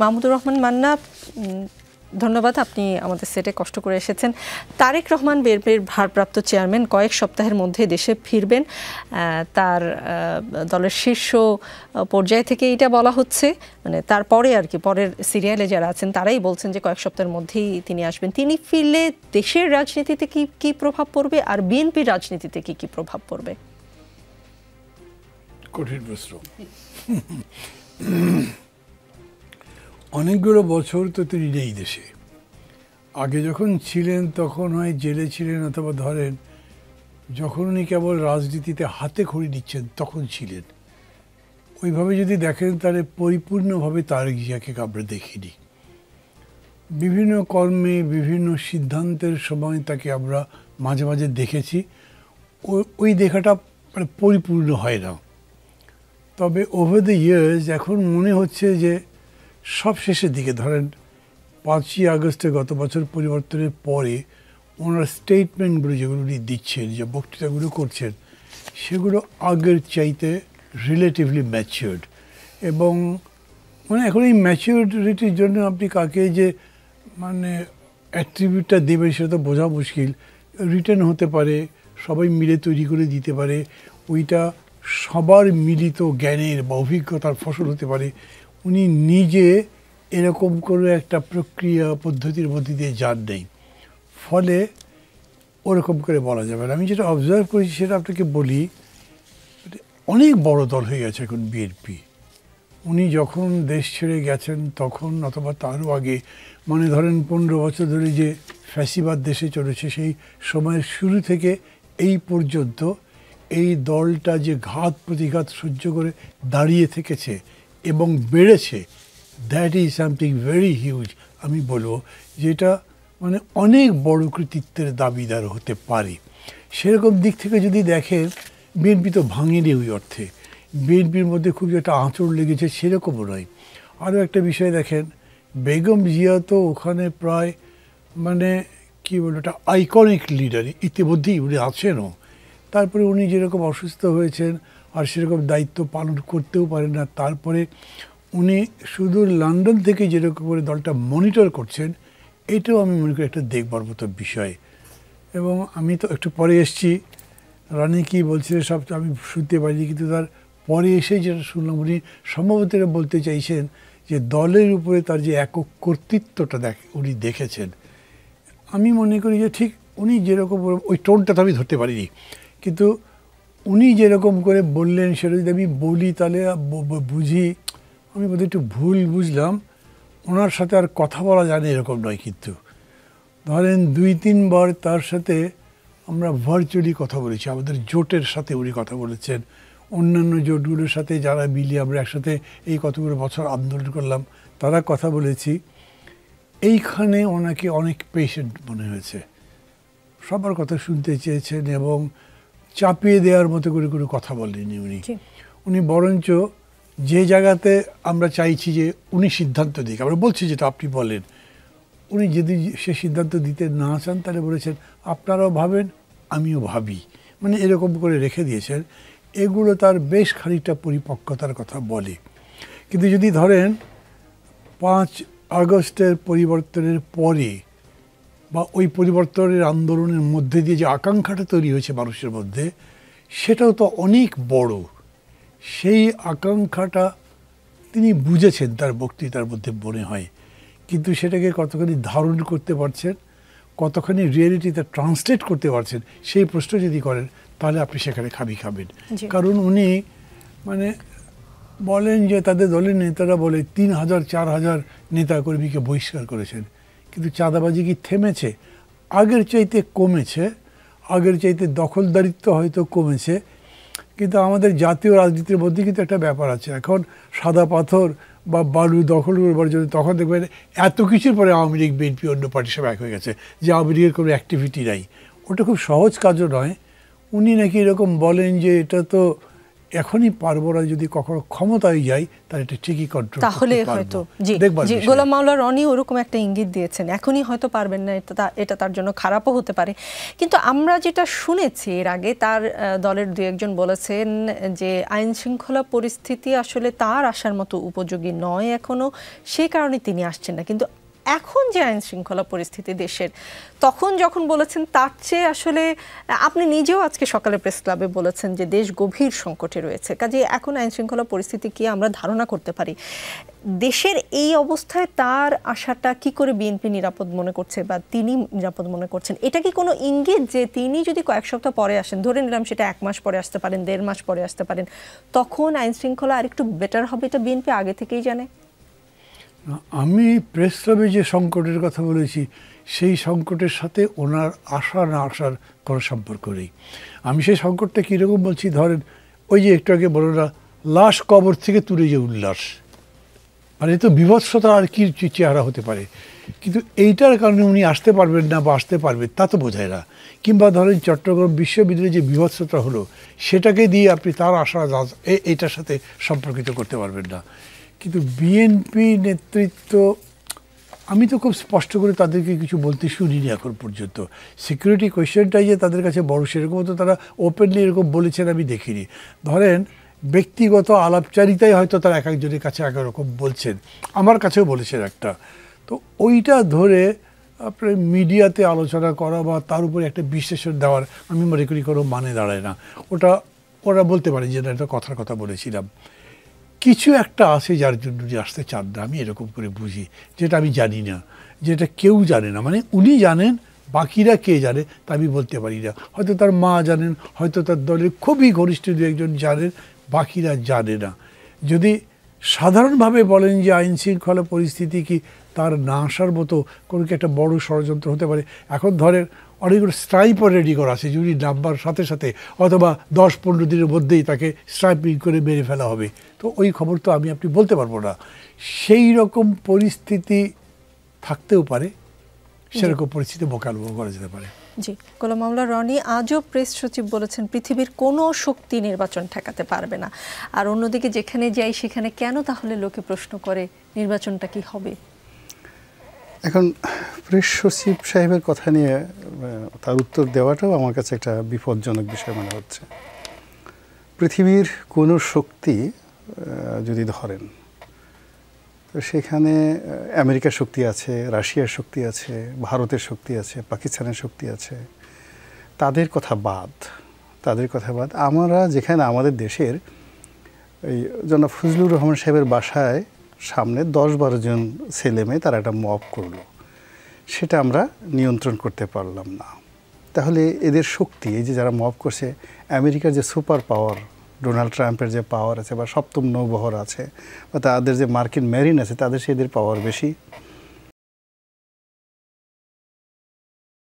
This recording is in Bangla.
মাহমুদুর রহমান মান্না, ধন্যবাদ, আপনি আমাদের সেটে কষ্ট করে এসেছেন। তারেক রহমান বিএনপির ভারপ্রাপ্ত চেয়ারম্যান কয়েক সপ্তাহের মধ্যে দেশে ফিরবেন, তার দলের শীর্ষ পর্যায় থেকে এটা বলা হচ্ছে, মানে তারপরে আর কি পরের সিরিয়ালে যারা আছেন তারাই বলছেন যে কয়েক সপ্তাহের মধ্যেই তিনি আসবেন। তিনি ফিরলে দেশের রাজনীতিতে কি প্রভাব পড়বে, আর বিএনপির রাজনীতিতে কি প্রভাব পড়বে? কঠিন প্রশ্ন। অনেকগুলো বছর তো তিনি নেই দেশে। আগে যখন ছিলেন তখন হয় জেলে ছিলেন, অথবা ধরেন যখন উনি কেবল রাজনীতিতে হাতে খড়ি নিচ্ছেন তখন ছিলেন। ওইভাবে যদি দেখেন তাহলে পরিপূর্ণভাবে তারেক জিয়াকে আমরা দেখিনি। বিভিন্ন কর্মে বিভিন্ন সিদ্ধান্তের সময় তাকে আমরা মাঝে মাঝে দেখেছি, ওই দেখাটা মানে পরিপূর্ণ হয় না। তবে ওভার দ্য ইয়ার্স এখন মনে হচ্ছে যে সব শেষের দিকে, ধরেন 5ই আগস্টে গত বছর পরিবর্তনের পরে ওনার স্টেটমেন্টগুলো যেগুলো উনি দিচ্ছেন, যে বক্তৃতাগুলো করছেন, সেগুলো আগের চাইতে রিলেটিভলি ম্যাচিওর্ড। এবং মানে এখন এই ম্যাচিওরিটির জন্য আপনি কাকে যে মানে অ্যাট্রিবিউটটা দেবেন সেটা তো বোঝা মুশকিল। রিটার্ন হতে পারে, সবাই মিলে তৈরি করে দিতে পারে, ওইটা সবার মিলিত জ্ঞানের বা অভিজ্ঞতার ফসল হতে পারে। উনি নিজে এরকম করে একটা প্রক্রিয়া পদ্ধতির মধ্যে দিয়ে যান নেই, ফলে ওরকম করে বলা যাবে না। আমি যেটা অবজার্ভ করেছি সেটা আপনাকে বলি, অনেক বড় দল হয়ে গেছে এখন বিএনপি। উনি যখন দেশ ছেড়ে গেছেন তখন, অথবা তারও আগে, মানে ধরেন 15 বছর ধরে যে ফ্যাসিবাদ দেশে চলেছে, সেই সময়ের শুরু থেকে এই পর্যন্ত এই দলটা যে ঘাত প্রতিঘাত সহ্য করে দাঁড়িয়ে থেকেছে এবং বেড়েছে, that is something very huge. আমি বলবো যেটা মানে অনেক বড় কৃতিত্বের দাবিদার হতে পারে। সেরকম দিক থেকে যদি দেখেন, বিএনপি তো ভাঙেনি ওই অর্থে, বিএনপির মধ্যে খুব একটা আঁচড় লেগেছে সেরকমও নয়। আরও একটা বিষয় দেখেন, বেগম জিয়া তো ওখানে প্রায় মানে কী বলবো, একটা আইকনিক লিডার ইতিমধ্যেই উনি আছেনও। তারপরে উনি যেরকম অসুস্থ হয়েছেন আর সেরকম দায়িত্ব পালন করতেও পারেন না, তারপরে উনি শুধু লন্ডন থেকে যেরকম করে দলটা মনিটর করছেন, এটাও আমি মনে করি একটা দেখবার মতো বিষয়। এবং আমি তো একটু পরে এসছি, রানী কি বলছিলেন সব আমি শুনতে পারিনি, কিন্তু তার পরে এসে যেটা শুনলাম, উনি সম্ভবত এটা বলতে চাইছেন যে দলের উপরে তার যে একক কর্তৃত্বটা উনি দেখেছেন। আমি মনে করি যে ঠিক উনি যেরকম, ওই টোনটা তো আমি ধরতে পারিনি, কিন্তু উনি যেরকম করে বললেন সেটা যদি আমি বলি তাহলে বুঝি, আমি বোধহয় একটু ভুল বুঝলাম। ওনার সাথে আর কথা বলা যায় না এরকম নয়, কিন্তু ধরেন 2-3 বার তার সাথে আমরা ভার্চুয়ালি কথা বলেছি। আমাদের জোটের সাথে উনি কথা বলেছেন, অন্যান্য জোটগুলোর সাথে যারা মিলিয়ে আমরা একসাথে এই কতগুলো বছর আন্দোলন করলাম, তারা কথা বলেছি। এইখানে ওনাকে অনেক পেশেন্ট মনে হয়েছে, সবার কথা শুনতে চেয়েছেন এবং চাপিয়ে দেওয়ার মতো করে কোনো কথা বলেননি উনি। উনি বরঞ্চ যে জায়গাতে আমরা চাইছি যে উনি সিদ্ধান্ত দিক, আমরা বলছি যেটা আপনি বলেন, উনি যদি সে সিদ্ধান্ত দিতে না চান তাহলে বলেছেন আপনারাও ভাবেন আমিও ভাবি, মানে এরকম করে রেখে দিয়েছেন। এগুলো তার বেশ খানিকটা পরিপক্কতার কথা বলে। কিন্তু যদি ধরেন 5 আগস্টের পরিবর্তনের পরে বা ওই পরিবর্তনের আন্দোলনের মধ্যে দিয়ে যে আকাঙ্ক্ষাটা তৈরি হয়েছে মানুষের মধ্যে, সেটাও তো অনেক বড়। সেই আকাঙ্ক্ষাটা তিনি বুঝেছেন তার বক্তৃতার মধ্যে মনে হয়, কিন্তু সেটাকে কতখানি ধারণ করতে পারছেন, কতখানি রিয়েলিটিতে ট্রান্সলেট করতে পারছেন, সেই প্রশ্ন যদি করেন তাহলে আপনি সেখানে খাবেন। কারণ উনি মানে বলেন যে তাদের দলের নেতারা বলে 3000-4000 নেতাকর্মীকে বহিষ্কার করেছেন, কিন্তু চাঁদাবাজি কি থেমেছে? আগের চাইতে কমেছে, আগের চাইতে দখলদারিত্ব হয়তো কমেছে, কিন্তু আমাদের জাতীয় রাজনীতির মধ্যে কিন্তু একটা ব্যাপার আছে। এখন সাদা পাথর বা বালু দখল করবার জন্য তখন দেখবেন এত কিছুর পরে আওয়ামী লীগ বিএনপি অন্য পার্টির সব এক হয়ে গেছে, যে আওয়ামী লীগের কোনো অ্যাক্টিভিটি নাই। ওটা খুব সহজ কাজও নয়। উনি নাকি এরকম বলেন যে এটা তো এখনই পারবো না, যদি কখনো ক্ষমতায় যাই তাহলে এটা ঠিকই কন্ট্রোল তাহলে হয়তো জি গোলাম মাওলা রনি ওরকম একটা ইঙ্গিত দিয়েছেন, এখনই হয়তো পারবেন না, এটা তার জন্য খারাপও হতে পারে। কিন্তু আমরা যেটা শুনেছি এর আগে, তার দলের দু একজন বলেছেন যে আইন শৃঙ্খলা পরিস্থিতি আসলে তার আসার মতো উপযোগী নয় এখনো, সেই কারণে তিনি আসছেন না। কিন্তু এখন যে আইন শৃঙ্খলা পরিস্থিতি দেশের, তখন যখন বলেছেন তার চেয়ে আসলে আপনি নিজেও আজকে সকালে প্রেস ক্লাবে বলেছেন যে দেশ গভীর সংকটে রয়েছে, কাজে এখন আইন শৃঙ্খলা পরিস্থিতি কি আমরা ধারণা করতে পারি। দেশের এই অবস্থায় তার আশাটা কি করে বিএনপি নিরাপদ মনে করছে বা তিনি নিরাপদ মনে করছেন? এটা কি কোনো ইঙ্গিত যে তিনি যদি কয়েক সপ্তাহ পরে আসেন, ধরে নিলাম সেটা 1 মাস পরে আসতে পারেন, 1.5 মাস পরে আসতে পারেন, তখন আইন শৃঙ্খলা আরেকটু বেটার হবে, এটা বিএনপি আগে থেকেই জানে? আমি প্রেস ক্লাবে যে সংকটের কথা বলেছি, সেই সংকটের সাথে ওনার আসা না আসার কোনো সম্পর্ক নেই। আমি সেই সংকটটা কীরকম বলছি, ধরেন ওই যে একটু আগে বলো না, লাশ কবর থেকে তুলে যে উল্লাস, মানে তো বিভৎসতা আর কি চেহারা হতে পারে। কিন্তু এইটার কারণে উনি আসতে পারবেন না বা আসতে পারবেন তা তো বোঝায় না। কিংবা ধরেন চট্টগ্রাম বিশ্ববিদ্যালয়ে যে বিভৎসতা হলো, সেটাকে দিয়ে আপনি তার আশা এইটার সাথে সম্পর্কিত করতে পারবেন না। কিন্তু বিএনপি নেতৃত্ব, আমি তো খুব স্পষ্ট করে তাদেরকে কিছু বলতে শুনিনি এখন পর্যন্ত। সিকিউরিটি কোয়েশ্চেনটাই যে তাদের কাছে বড়, সেরকম তো তারা ওপেনলি এরকম বলেছেন আমি দেখিনি। ধরেন ব্যক্তিগত আলাপচারিতাই হয়তো তারা এক একজনের কাছে এক রকম বলছেন, আমার কাছেও বলেছেন একটা। তো ওইটা ধরে আপনার মিডিয়াতে আলোচনা করা বা তার উপরে একটা বিশ্লেষণ দেওয়ার আমি মনে করি কোনো মানে দাঁড়ায় না। ওরা বলতে পারে যে একটা কথার কথা বলেছিলাম, কিছু একটা আছে যার জন্য যে আসতে চান না, আমি এরকম করে বুঝি, যেটা আমি জানি না, যেটা কেউ জানে না। মানে উনি জানেন, বাকিরা কে জানে তা আমি বলতে পারি না। হয়তো তার মা জানেন, হয়তো তার দলের খুবই ঘনিষ্ঠ দু একজন জানেন, বাকিরা জানে না। যদি সাধারণভাবে বলেন যে আইন শৃঙ্খলা পরিস্থিতি কি তার না আসার মতো কোনো কি একটা বড় ষড়যন্ত্র হতে পারে, এখন ধরেন অনেকগুলো স্ট্রাইপও রেডি করা আছে, যদি নাম্বার সাথে সাথে অথবা 10-15 দিনের মধ্যেই তাকে স্ট্রাইপিং করে মেরে ফেলা হবে, তো ওই খবর তো আপনি বলতে পারবো না। সেই রকম পরিস্থিতি থাকতেও পারে, সেরকম পরিস্থিতি মোকাবিলা করা যেতে পারে। জি, গোলাম মাওলা রনি, আজও প্রেস সচিব বলেছেন পৃথিবীর কোনো শক্তি নির্বাচন ঠেকাতে পারবে না। আর অন্যদিকে যেখানে যাই সেখানে কেন তাহলে লোকে প্রশ্ন করে নির্বাচনটা কি হবে? এখন প্রেস সচিব সাহেবের কথা নিয়ে তার উত্তর দেওয়াটাও আমার কাছে একটা বিপজ্জনক বিষয় মনে হচ্ছে। পৃথিবীর কোনো শক্তি যদি ধরেন, তো সেখানে আমেরিকার শক্তি আছে, রাশিয়ার শক্তি আছে, ভারতের শক্তি আছে, পাকিস্তানের শক্তি আছে, তাদের কথা বাদ। আমরা যেখানে আমাদের দেশের এই জনাব ফজলুর রহমান সাহেবের বাসায় সামনে 10-12 জন ছেলে মেয়ে তারা একটা মব করলো, সেটা আমরা নিয়ন্ত্রণ করতে পারলাম না। তাহলে এদের শক্তি, এই যে যারা মব করছে, আমেরিকার যে সুপার পাওয়ার, ডোনাল্ড ট্রাম্পের যে পাওয়ার আছে বা 7ম নৌবহর আছে বা তাদের যে মার্কিন মেরিন আছে, তাদের সেদের পাওয়ার বেশি।